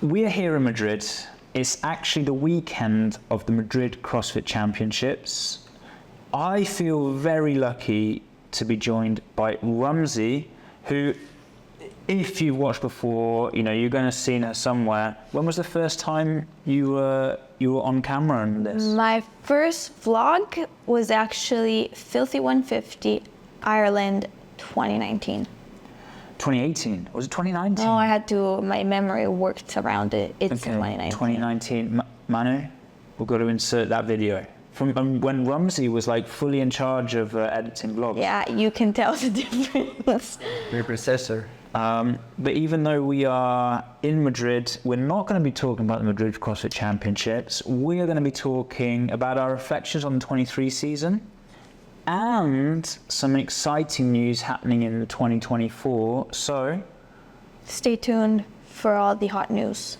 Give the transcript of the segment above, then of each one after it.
we are here in Madrid. It's actually the weekend of the Madrid CrossFit Championships. I feel very lucky to be joined by Rumsey, who, if you've watched before, you're going to have seen her somewhere. When was the first time you were on camera in this? My first vlog was actually Filthy 150 Ireland 2019. 2018? Was it 2019? No, my memory worked around it. It's 2019. 2019. Manu, we've got to insert that video from when Rumsey was like fully in charge of editing vlogs. Yeah, you can tell the difference. Your processor. But even though we are in Madrid, we're not going to be talking about the Madrid CrossFit Championships. We are going to be talking about our reflections on the 23 season and some exciting news happening in the 2024. So stay tuned for all the hot news.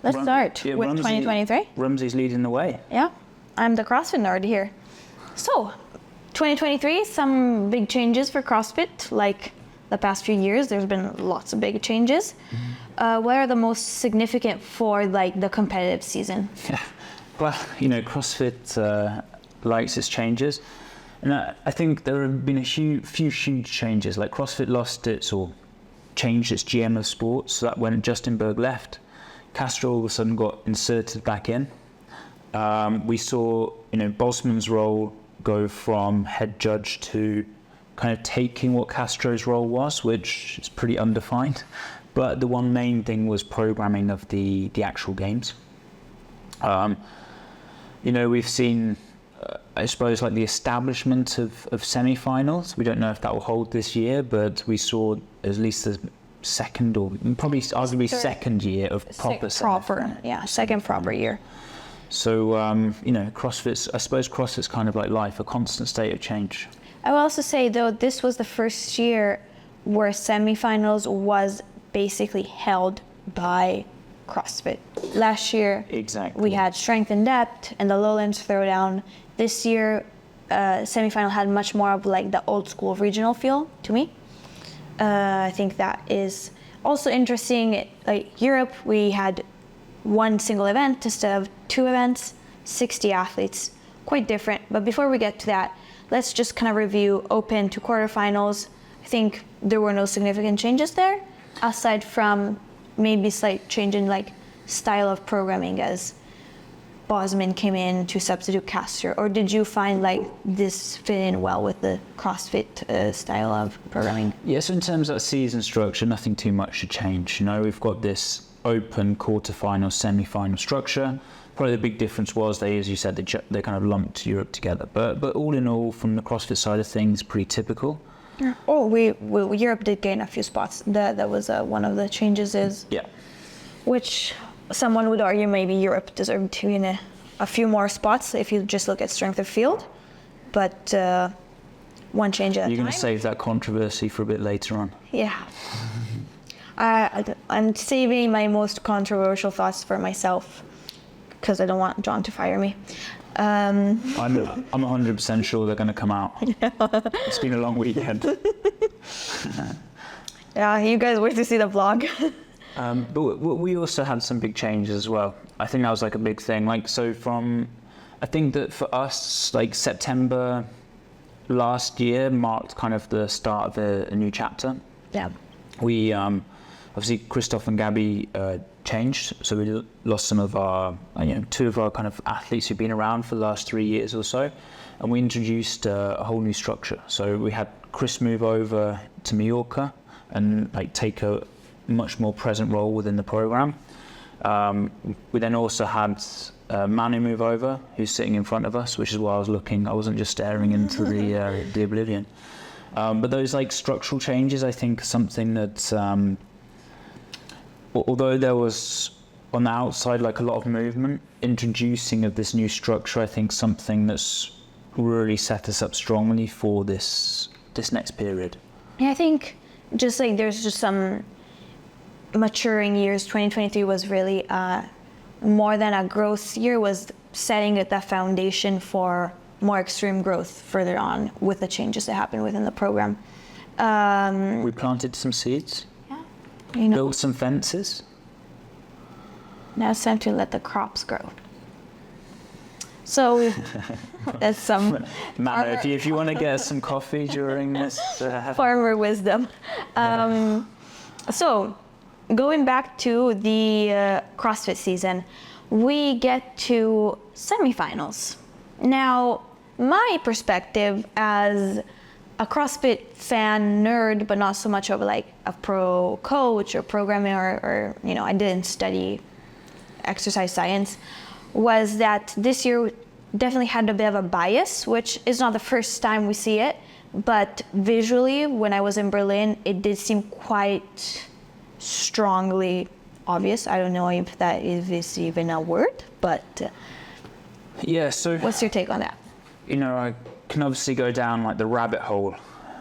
Let's start with 2023. Rumsey's leading the way. Yeah, I'm the CrossFit nerd here. So, 2023, some big changes for CrossFit. Like the past few years, there's been lots of big changes. What are the most significant for the competitive season? Well, CrossFit likes its changes. And I think there have been a few huge changes. Like CrossFit changed its GM of sports. So that when Justin Berg left, Castro all of a sudden got inserted back in. We saw, Bosman's role go from head judge to kind of taking what Castro's role was, which is pretty undefined. But the one main thing was programming of the actual games. We've seen, I suppose, the establishment of semi-finals. We don't know if that will hold this year, but we saw at least the second or probably arguably second year of proper second proper year. So, CrossFit's kind of like life, a constant state of change. I will also say, though, this was the first year where semifinals was basically held by CrossFit. Last year, exactly, we had strength and depth and the lowlands throwdown. This year, semifinal had much more of the old school regional feel to me. I think that is also interesting. Europe, we had one single event instead of two events, 60 athletes, quite different. But before we get to that, let's just kind of review open to quarterfinals. I think there were no significant changes there, aside from maybe slight change in style of programming as Bosman came in to substitute Castro. Or did you find this fit in well with the CrossFit style of programming? Yes, in terms of season structure, nothing too much should change. We've got this open quarterfinal, semi-final structure. Probably the big difference was they, as you said, they kind of lumped Europe together. But all in all, from the CrossFit side of things, pretty typical. Yeah. Europe did gain a few spots. That was one of the changes. Which someone would argue maybe Europe deserved to win a few more spots if you just look at strength of field. But one change at a time. You're going to save that controversy for a bit later on. Yeah. I'm saving my most controversial thoughts for myself because I don't want John to fire me. I'm 100% sure they're going to come out. It's been a long weekend. Yeah, you guys wait to see the vlog. But we also had some big changes as well. I think that was a big thing. I think that for us, September last year marked kind of the start of a new chapter. Yeah. We obviously Christoph and Gabby changed, so we lost some of our, two of our kind of athletes who've been around for the last 3 years or so, and we introduced a whole new structure. So we had Chris move over to Mallorca and take a much more present role within the program. We then also had Manu move over, who's sitting in front of us, which is why I was looking. I wasn't just staring into the oblivion. But those structural changes, I think, are something that, although there was on the outside a lot of movement, introducing of this new structure, I think something that's really set us up strongly for this next period. Yeah, I think just there's just some maturing years. 2023 was really more than a growth year, was setting that foundation for more extreme growth further on with the changes that happened within the program. We planted some seeds. Yeah. Built some fences. Now it's time to let the crops grow. So that's some Mano, if you want to get some coffee during this, farmer wisdom. So going back to the CrossFit season, we get to semifinals. Now, my perspective as a CrossFit fan nerd, but not so much of like a pro coach or programmer, or I didn't study exercise science, was that this year definitely had a bit of a bias, which is not the first time we see it, but visually, when I was in Berlin, it did seem quite strongly obvious. I don't know if that is even a word, but yeah. So what's your take on that? I can obviously go down like the rabbit hole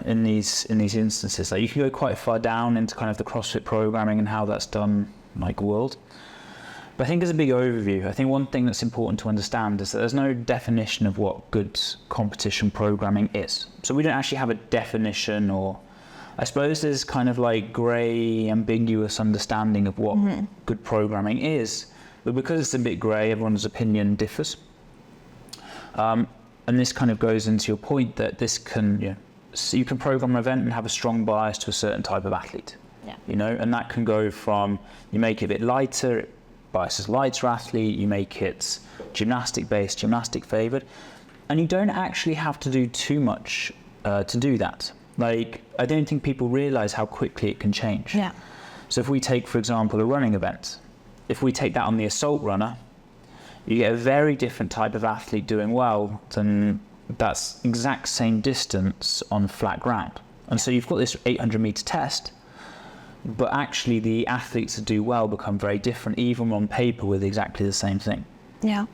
in these instances. Like you can go quite far down into kind of the CrossFit programming and how that's done like world. But I think as a big overview, I think one thing that's important to understand is that there's no definition of what good competition programming is. So we don't actually have a definition, or I suppose there's kind of like grey, ambiguous understanding of what good programming is. But because it's a bit grey, everyone's opinion differs. And this kind of goes into your point that this can, so you can program an event and have a strong bias to a certain type of athlete. Yeah. And that can go from, you make it a bit lighter, it biases lighter athlete, you make it gymnastic based, gymnastic favored, and you don't actually have to do too much to do that. Like, I don't think people realize how quickly it can change. Yeah. So if we take, for example, a running event, if we take that on the assault runner, you get a very different type of athlete doing well than that's exact same distance on flat ground. And so you've got this 800 meter test, but actually the athletes that do well become very different, even on paper with exactly the same thing. Yeah.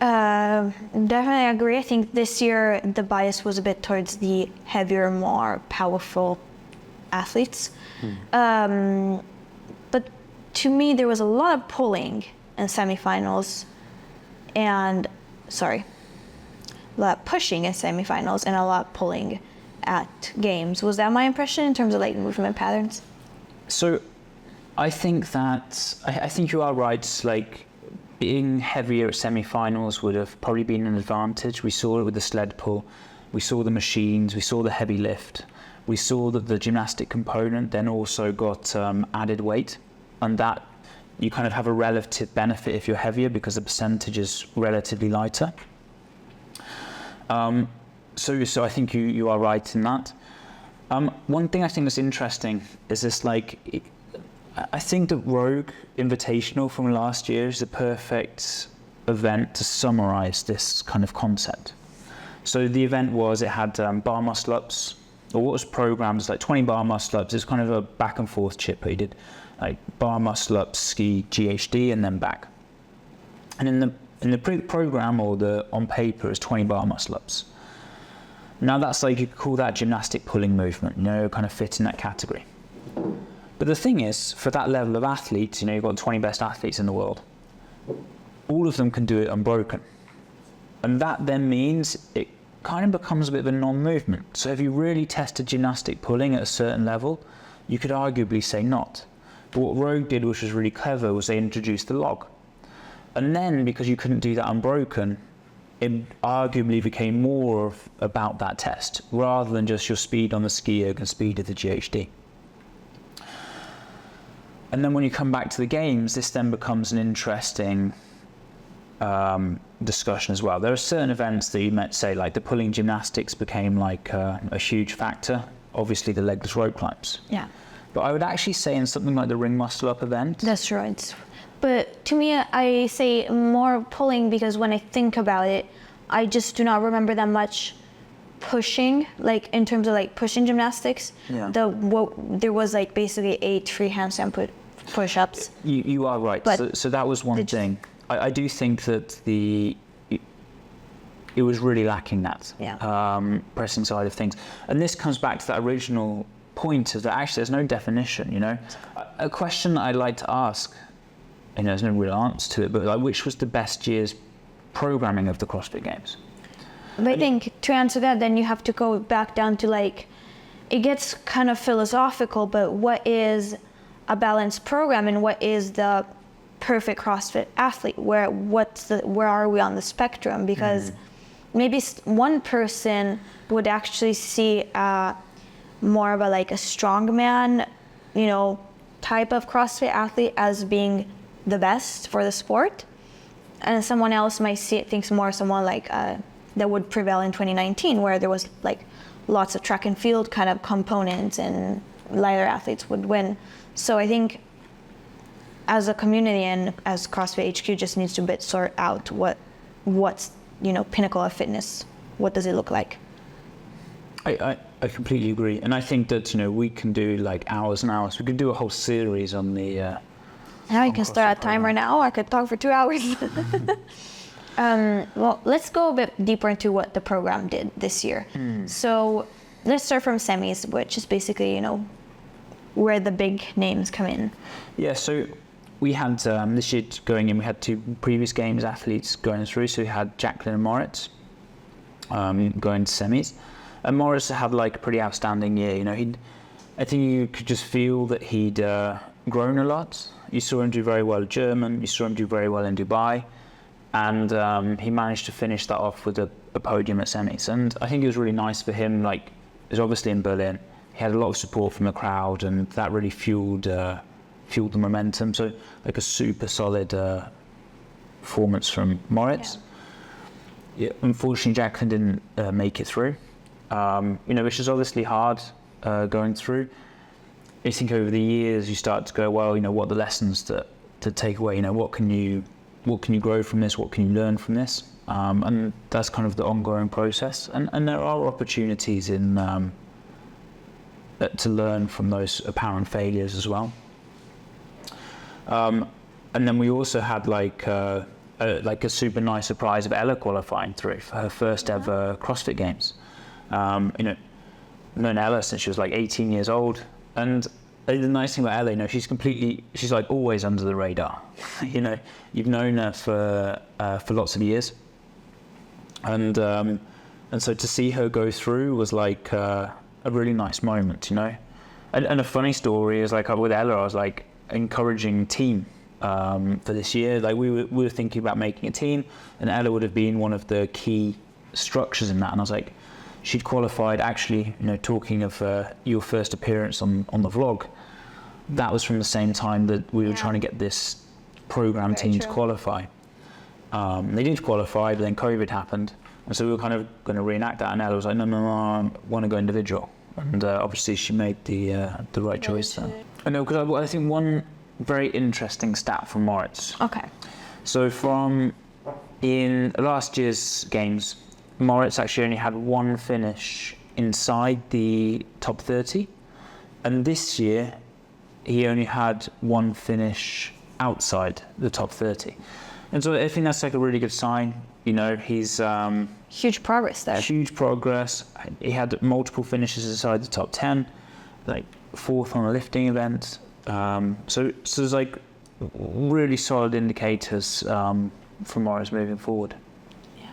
Definitely agree. I think this year the bias was a bit towards the heavier, more powerful athletes. But to me, there was a lot of pulling in semifinals, and a lot of pushing in semifinals and a lot of pulling at games. Was that my impression in terms of like movement patterns? So I think that, I think you are right. Like, being heavier at semi-finals would have probably been an advantage. We saw it with the sled pull, we saw the machines, we saw the heavy lift, we saw that the gymnastic component then also got added weight, and that you kind of have a relative benefit if you're heavier because the percentage is relatively lighter. So I think you are right in that. One thing I think that's interesting is this, like, I think the Rogue Invitational from last year is the perfect event to summarize this kind of concept. So the event was, it had bar muscle ups, or what was programmed as like 20 bar muscle ups. It's kind of a back and forth chip. You did like bar muscle ups, ski, GHD, and then back. And in the program, or the on paper, is 20 bar muscle ups. Now that's like, you could call that gymnastic pulling movement, kind of fit in that category. But the thing is, for that level of athletes, you've got 20 best athletes in the world. All of them can do it unbroken. And that then means it kind of becomes a bit of a non-movement. So if you really tested gymnastic pulling at a certain level, you could arguably say not. But what Rogue did, which was really clever, was they introduced the log. And then, because you couldn't do that unbroken, it arguably became more about that test, rather than just your speed on the ski erg and speed of the GHD. And then when you come back to the games, this then becomes an interesting discussion as well. There are certain events that you might say, like the pulling gymnastics became like a huge factor. Obviously the legless rope climbs. Yeah. But I would actually say in something like the ring muscle up event. That's right. But to me, I say more pulling because when I think about it, I just do not remember that much pushing, like in terms of like pushing gymnastics. Yeah. There was like basically 8 free handstand push-ups. You are right. So that was one thing. I do think that it was really lacking that pressing side of things. And this comes back to that original point of that actually there's no definition, A question that I'd like to ask, there's no real answer to it, but like, which was the best year's programming of the CrossFit Games? But I think to answer that, then you have to go back down to like, it gets kind of philosophical, but what is a balanced program and what is the perfect CrossFit athlete? Where are we on the spectrum? Because maybe one person would actually see more of a strongman, type of CrossFit athlete as being the best for the sport, and someone else might thinks more someone that would prevail in 2019, where there was lots of track and field kind of components and lighter athletes would win. So I think as a community and as CrossFit HQ just needs to sort out what's pinnacle of fitness. What does it look like? I completely agree, and I think that we can do hours and hours. We could do a whole series on the. Now you can start a timer now. I could talk for 2 hours. Well, let's go a bit deeper into what the program did this year. So let's start from semis, which is basically where the big names come in. Yeah. So we had this year going in. We had 2 previous games athletes going through. So we had Jacqueline and Moritz going to semis. And Morris had a pretty outstanding year. I think you could just feel that he'd grown a lot. You saw him do very well at German. You saw him do very well in Dubai, and he managed to finish that off with a podium at semis. And I think it was really nice for him. It was obviously in Berlin. He had a lot of support from the crowd, and that really fueled the momentum. So a super solid performance from Moritz. Yeah, unfortunately, Jacqueline didn't make it through. Which is obviously hard going through. I think over the years you start to go, well, what are the lessons to take away? What can you grow from this? What can you learn from this? And that's kind of the ongoing process. And there are opportunities in to learn from those apparent failures as well. And then we also had a super nice surprise of Ella qualifying through for her first ever CrossFit Games. Known Ella since she was 18 years old, and the nice thing about Ella, she's always under the radar. You've known her for lots of years, and so to see her go through was a really nice moment, And a funny story is with Ella, I was encouraging team for this year. We were thinking about making a team, and Ella would have been one of the key structures in that, and I was she'd qualified, actually, talking of your first appearance on the vlog, that was from the same time that we were trying to get this program team to qualify. They didn't qualify, but then COVID happened, and so we were kind of going to reenact that, and Ella was no, I want to go individual. And obviously she made the right choice there. I know, because I think one very interesting stat from Moritz. Okay. So in last year's games, Moritz actually only had 1 finish inside the top 30, and this year he only had 1 finish outside the top 30. And so I think that's a really good sign. He's huge progress there. Huge progress. He had multiple finishes inside the top 10, 4th on a lifting event. So there's really solid indicators for Moritz moving forward.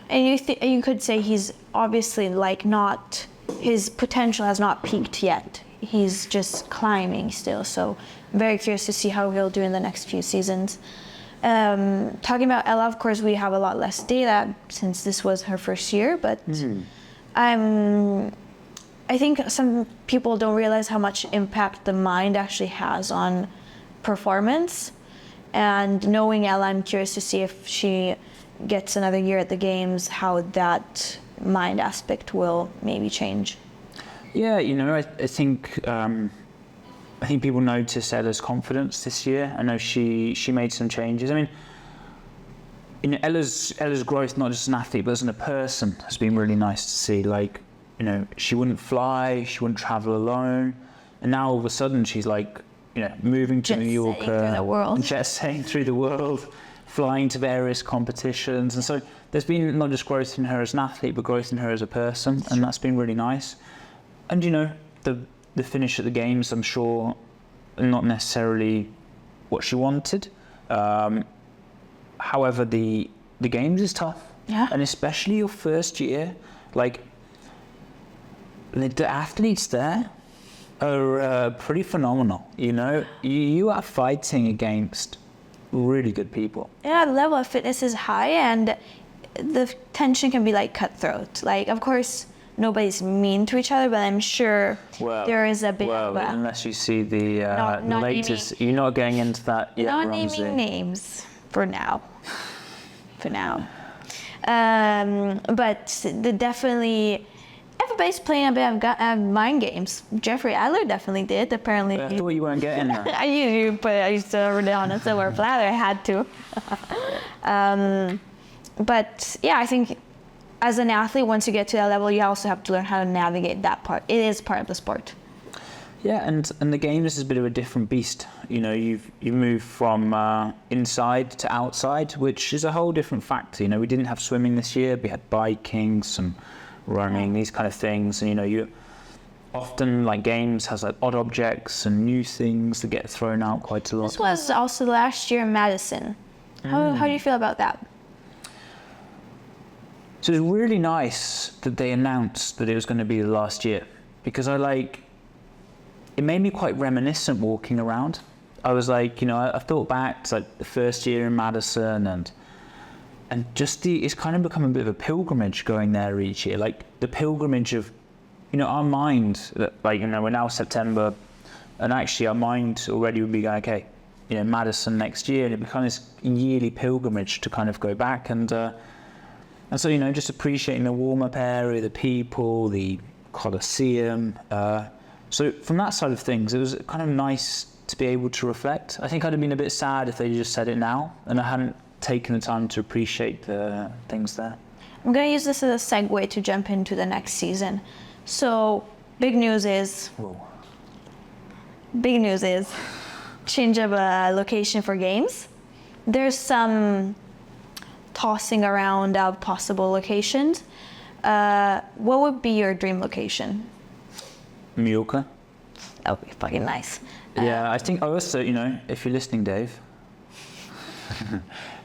And you could say he's obviously not, his potential has not peaked yet. He's just climbing still. So very curious to see how he'll do in the next few seasons. Talking about Ella, of course, we have a lot less data since this was her first year, but I think some people don't realize how much impact the mind actually has on performance. And knowing Ella, I'm curious to see if she gets another year at the games, how that mind aspect will maybe change. Yeah, I think people noticed Ella's confidence this year. I know she made some changes. Ella's growth, not just as an athlete, but as a person, has been really nice to see. She wouldn't fly, she wouldn't travel alone, and now all of a sudden she's moving to New York, jet setting through the world, flying to various competitions. And so there's been not just growth in her as an athlete, but growth in her as a person, and that's been really nice. And the finish at the games, I'm sure, not necessarily what she wanted. However, the games is tough, and especially your first year. The athletes there are pretty phenomenal. You are fighting against really good people. Yeah, the level of fitness is high, and the tension can be like cutthroat. Like, of course, nobody's mean to each other, but I'm sure there is a bit of a... unless you see the not latest... You're not getting into that yet, Not Rumsey. naming names for now. But definitely... Everybody's playing a bit of mind games. Jeffrey Adler definitely did, apparently. I thought you weren't getting that. I used to write it on a silver platter. I had to. But yeah, I think as an athlete, once you get to that level, you also have to learn how to navigate that part. It is part of the sport. Yeah, and the games is a bit of a different beast. You know, you've moved from inside to outside, which is a whole different factor. You know, we didn't have swimming this year. We had biking, some running, these kind of things. And, you know, you often, like, games has, like, odd objects and new things that get thrown out quite a lot. This was also last year in Madison. How do you feel about that? So it's really nice that they announced that it was going to be the last year, because it made me quite reminiscent walking around. I was like, you know, I thought back to like the first year in Madison, and just it's kind of become a bit of a pilgrimage going there each year. Like the pilgrimage of, you know, our mind, like, you know, we're now September, and actually our mind already would be going, okay, you know, Madison next year, and it becomes this yearly pilgrimage to kind of go back, and so, you know, just appreciating the warm-up area, the people, the Colosseum. So from that side of things, it was kind of nice to be able to reflect. I think I'd have been a bit sad if they just said it now, and I hadn't taken the time to appreciate the things there. I'm going to use this as a segue to jump into the next season. So, big news is change of location for games. There's some tossing around of possible locations. What would be your dream location? Mallorca. That would be fucking nice. Yeah, I think also, you know, if you're listening, Dave,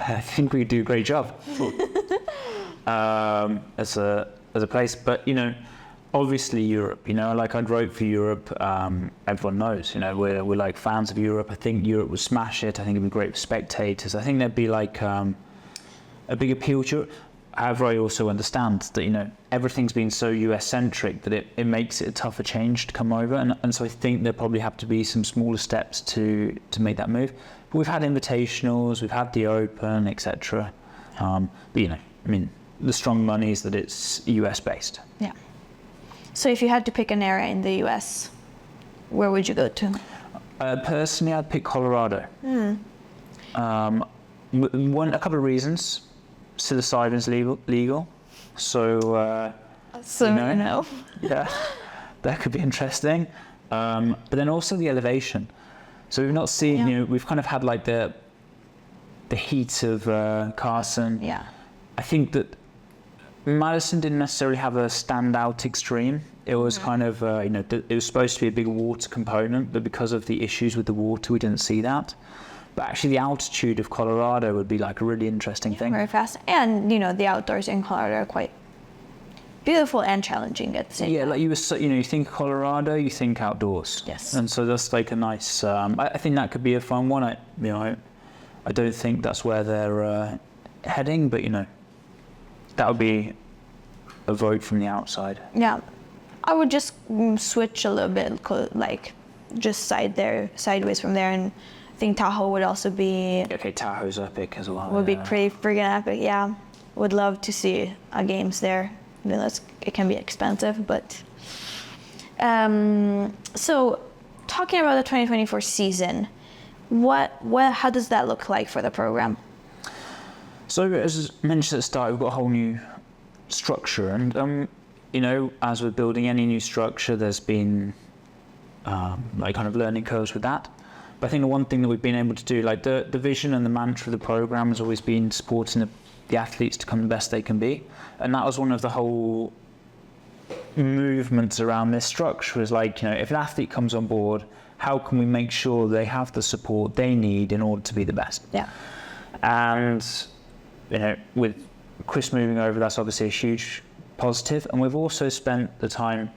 I think we do a great job as a place. But, you know, obviously Europe, you know, like I'd vote for Europe. Everyone knows, you know, we're like fans of Europe. I think Europe would smash it. I think it'd be great for spectators. I think there'd be like a big appeal to it. However, I also understand that, you know, everything's been so US-centric that it makes it a tougher change to come over. And so I think there probably have to be some smaller steps to make that move. But we've had invitationals, we've had the Open, etc. But, you know, I mean, the strong money is that it's US-based. Yeah. So if you had to pick an area in the US, where would you go to? Personally, I'd pick Colorado. A couple of reasons. Psilocybin's legal, so you know. Yeah, that could be interesting. But then also the elevation. So we've not seen, you know, we've kind of had like the heat of Carson. Yeah. I think that Madison didn't necessarily have a standout extreme. It was kind of, you know, it was supposed to be a big water component, but because of the issues with the water, we didn't see that. But actually the altitude of Colorado would be like a really interesting thing. Very fast. And, you know, the outdoors in Colorado are quite beautiful and challenging at the same time. Yeah, like you think Colorado, you think outdoors. Yes. And so that's like a nice, I think that could be a fun one. I don't think that's where they're heading, but, you know, that would be a vote from the outside. Yeah. I would just switch a little bit, like just sideways from there, and I think Tahoe would also be... Okay, Tahoe's epic as well. Would be pretty friggin' epic, yeah. Would love to see games there. You know, it can be expensive, but... So, talking about the 2024 season, how does that look like for the program? So, as mentioned at the start, we've got a whole new structure, and you know, as we're building any new structure, there's been like kind of learning curves with that. But I think the one thing that we've been able to do, like the vision and the mantra of the program has always been supporting the athletes to become the best they can be. And that was one of the whole movements around this structure, is like, you know, if an athlete comes on board, how can we make sure they have the support they need in order to be the best? Yeah. And, you know, with Chris moving over, that's obviously a huge positive. And we've also spent the time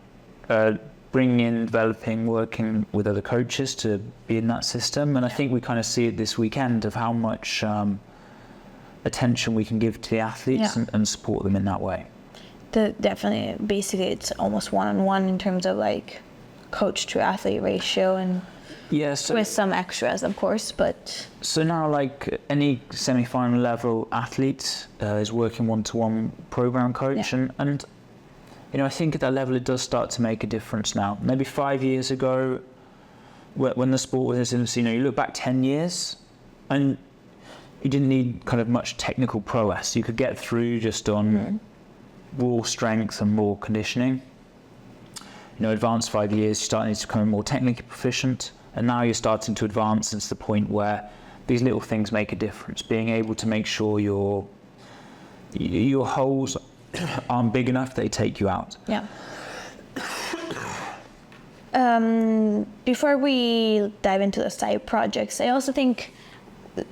bringing in, developing, working with other coaches to be in that system. And I think we kind of see it this weekend of how much attention we can give to the athletes and support them in that way. Definitely, basically, it's almost one-on-one in terms of like coach to athlete ratio, and with some extras, of course. But so now, like any semi-final level athlete is working one-to-one program coach, and you know, I think at that level it does start to make a difference now. Maybe 5 years ago, when the sport was in its, you know, you look back 10 years, and you didn't need kind of much technical prowess. You could get through just on raw strength and raw conditioning. You know, advanced 5 years, you're starting to become more technically proficient, and now you're starting to advance into the point where these little things make a difference. Being able to make sure your holes aren't big enough, they take you out. Yeah. Before we dive into the side projects, I also think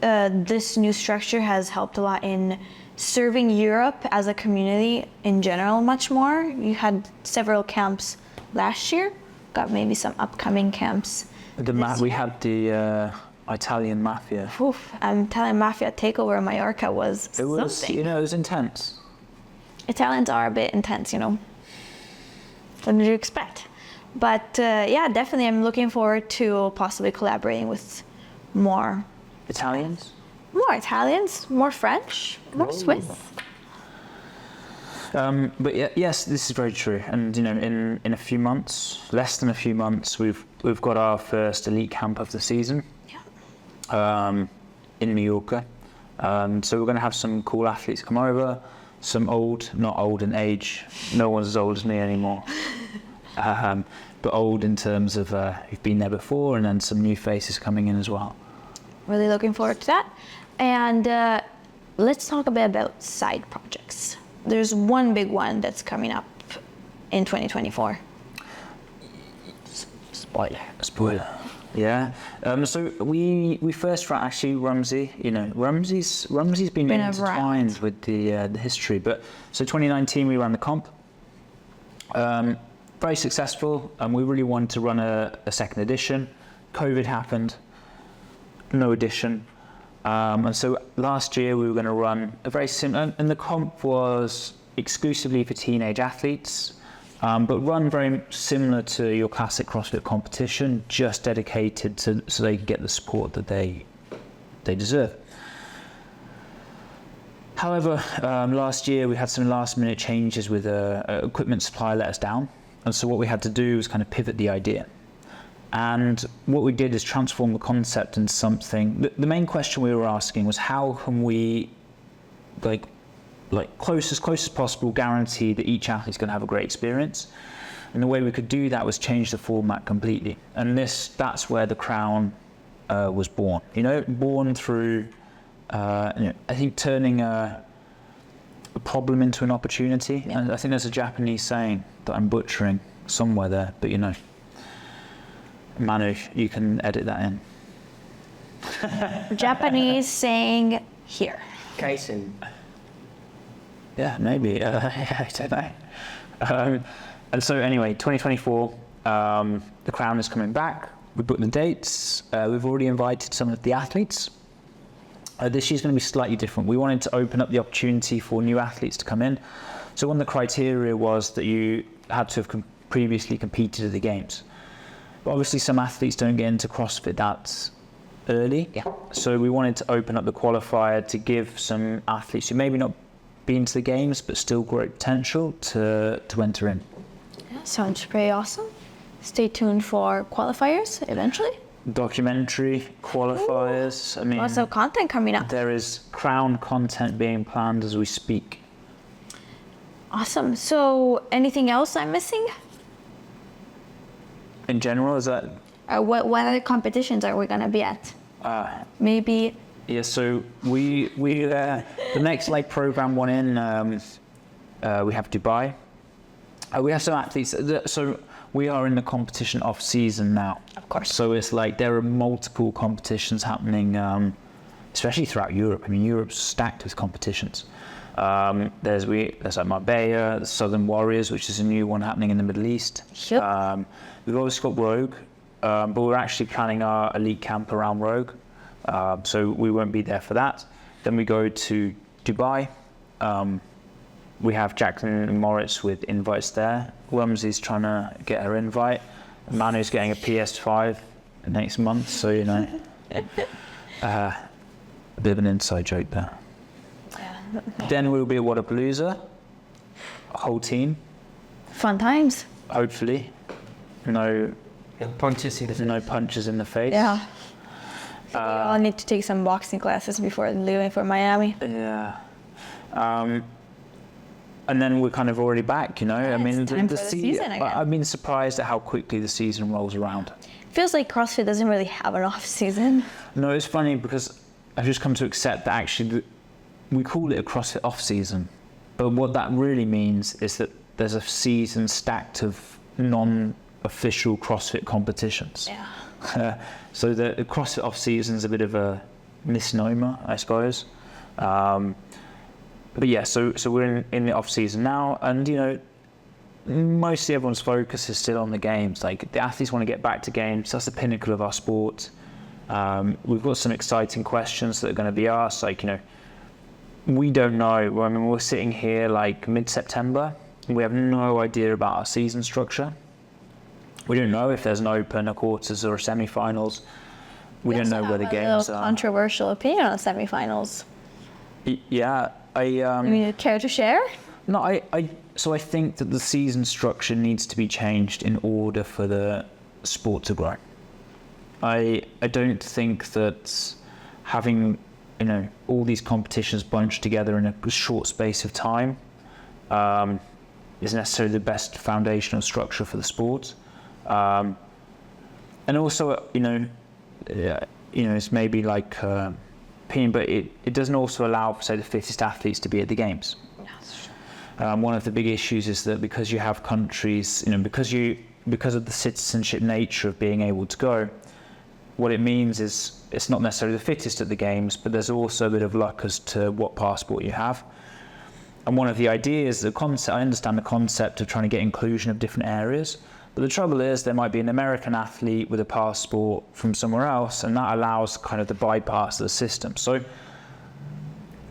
this new structure has helped a lot in serving Europe as a community in general much more. You had several camps last year, got maybe some upcoming camps. We had the Italian Mafia. Italian Mafia takeover in Mallorca was something. You know, it was intense. Italians are a bit intense, you know. What did you expect? But yeah, definitely I'm looking forward to possibly collaborating with more Italians? More Italians, more French, more Swiss. But yes, this is very true. And you know, in a few months, less than a few months, we've got our first elite camp of the season. Yeah. In Mallorca. So we're going to have some cool athletes come over. Some not old in age. No one's as old as me anymore. But old in terms of who've been there before, and then some new faces coming in as well. Really looking forward to that. And let's talk a bit about side projects. There's one big one that's coming up in 2024. Spoiler. Yeah. So we first ran actually Rumsey. You know, Rumsey's been intertwined with the history. But so 2019 we ran the comp. Very successful, and we really wanted to run a second edition. COVID happened. No edition. And so last year we were going to run a very similar, and the comp was exclusively for teenage athletes, but run very similar to your classic CrossFit competition, just dedicated so they could get the support that they deserve. However, last year we had some last minute changes with equipment supply let us down, and so what we had to do was kind of pivot the idea. And what we did is transform the concept into something. The main question we were asking was, how can we, like as close as possible, guarantee that each athlete's going to have a great experience? And the way we could do that was change the format completely. And that's where the Crown was born. You know, born through, I think, turning a problem into an opportunity. Yeah. And I think there's a Japanese saying that I'm butchering somewhere there, but you know. Manu, you can edit that in. Japanese saying here. Kaisen. Yeah, maybe. I don't know. And so anyway, 2024, the Crown is coming back. We booked the dates. We've already invited some of the athletes. This year's going to be slightly different. We wanted to open up the opportunity for new athletes to come in. So one of the criteria was that you had to have previously competed at the games. But obviously some athletes don't get into CrossFit that early. Yeah. So we wanted to open up the qualifier to give some athletes who maybe not been to the games but still great potential to enter in. Yeah, sounds pretty awesome. Stay tuned for qualifiers eventually. Documentary, qualifiers. Ooh, I mean, lots of content coming up. There is Crown content being planned as we speak. Awesome. So anything else I'm missing? In general, is that? What other competitions are we gonna be at? Maybe. Yeah. So we the next program one in we have Dubai. We have some athletes. So we are in the competition off season now. Of course. So it's there are multiple competitions happening, especially throughout Europe. I mean, Europe's stacked with competitions. There's like Marbella, the Southern Warriors, which is a new one happening in the Middle East. Yep. We've always got Rogue, but we're actually planning our elite camp around Rogue, so we won't be there for that. Then we go to Dubai. We have Jackson and Moritz with invites there. Rumsey's trying to get her invite. Manu's getting a PS5 next month, so you know, a bit of an inside joke there. Yeah. Then we'll be at Wodapalooza, a whole team. Fun times. Hopefully, no punches in the face. Yeah. I'll need to take some boxing classes before leaving for Miami. Yeah. And then we're kind of already back, you know. Yeah, I mean, the season again. I've been surprised at how quickly the season rolls around. Feels like CrossFit doesn't really have an off season. No, it's funny because I've just come to accept that actually we call it a CrossFit off season, but what that really means is that there's a season stacked of non-official CrossFit competitions. Yeah. So the CrossFit off season is a bit of a misnomer, I suppose. But yeah, so we're in the off season now, and you know, mostly everyone's focus is still on the games. Like the athletes want to get back to games. That's the pinnacle of our sport. We've got some exciting questions that are going to be asked. Like, you know, we don't know. I mean, we're sitting here like mid-September. We have no idea about our season structure. We don't know if there's an open, a quarters, or a semi-finals. We don't know where the games are. Controversial opinion on semi-finals. Yeah. I mean, care to share? No, so I think that the season structure needs to be changed in order for the sport to grow. I don't think that having, you know, all these competitions bunched together in a short space of time is necessarily the best foundational structure for the sport. And also, you know, it's maybe like opinion, but it doesn't also allow, say, the fittest athletes to be at the games. Yes. One of the big issues is that because you have countries, you know, because of the citizenship nature of being able to go, what it means is it's not necessarily the fittest at the games, but there's also a bit of luck as to what passport you have. And one of the ideas, the concept, I understand the concept of trying to get inclusion of different areas, but the trouble is there might be an American athlete with a passport from somewhere else, and that allows kind of the bypass of the system. So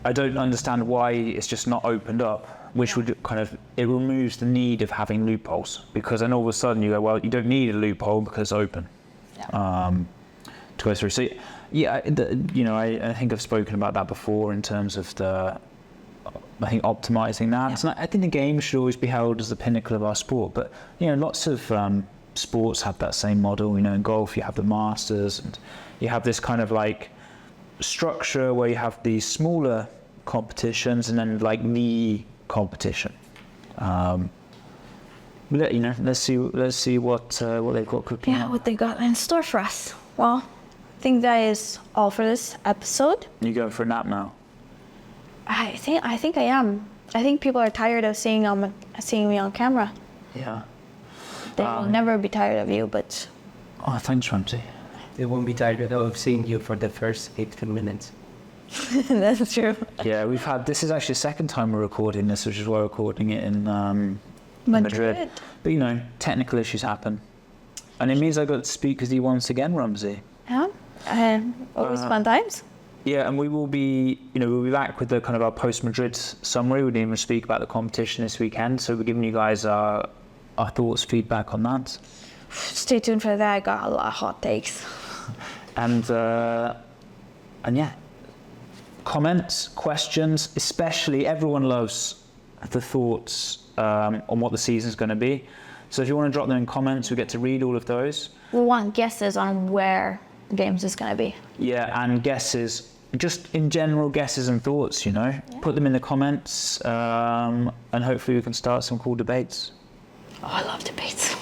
I don't understand why it's just not opened up, which would kind of, it removes the need of having loopholes, because then all of a sudden you go, well, you don't need a loophole because it's open. Yeah. To go through. So yeah, you know, I think I've spoken about that before in terms of I think optimizing that. Yeah. So I think the game should always be held as the pinnacle of our sport, but you know, lots of sports have that same model. You know, in golf you have the Masters, and you have this kind of like structure where you have these smaller competitions and then like the competition. You know, let's see what they've got cooking. Yeah, what they got in store for us. Well, I think that is all for this episode. You going for a nap now? I think I am. I think people are tired of seeing me on camera. Yeah. They will never be tired of you, but. Oh, thanks, Rumsey. They won't be tired of seeing you for the first 18 minutes. That's true. Yeah, this is actually the second time we're recording this, which is why we're recording it in Madrid. But you know, technical issues happen. And it means I got to speak with you once again, Rumsey. Yeah, always fun times. Yeah, and we'll be back with the kind of our post-Madrid summary. We didn't even speak about the competition this weekend, so we're giving you guys our thoughts, feedback on that. Stay tuned for that. I got a lot of hot takes. And yeah, comments, questions, especially everyone loves the thoughts on what the season's going to be. So if you want to drop them in comments, we get to read all of those. We want guesses on where the games is going to be. Yeah, and guesses. Just in general, guesses and thoughts, you know. Yeah. Put them in the comments, and hopefully we can start some cool debates. Oh, I love debates.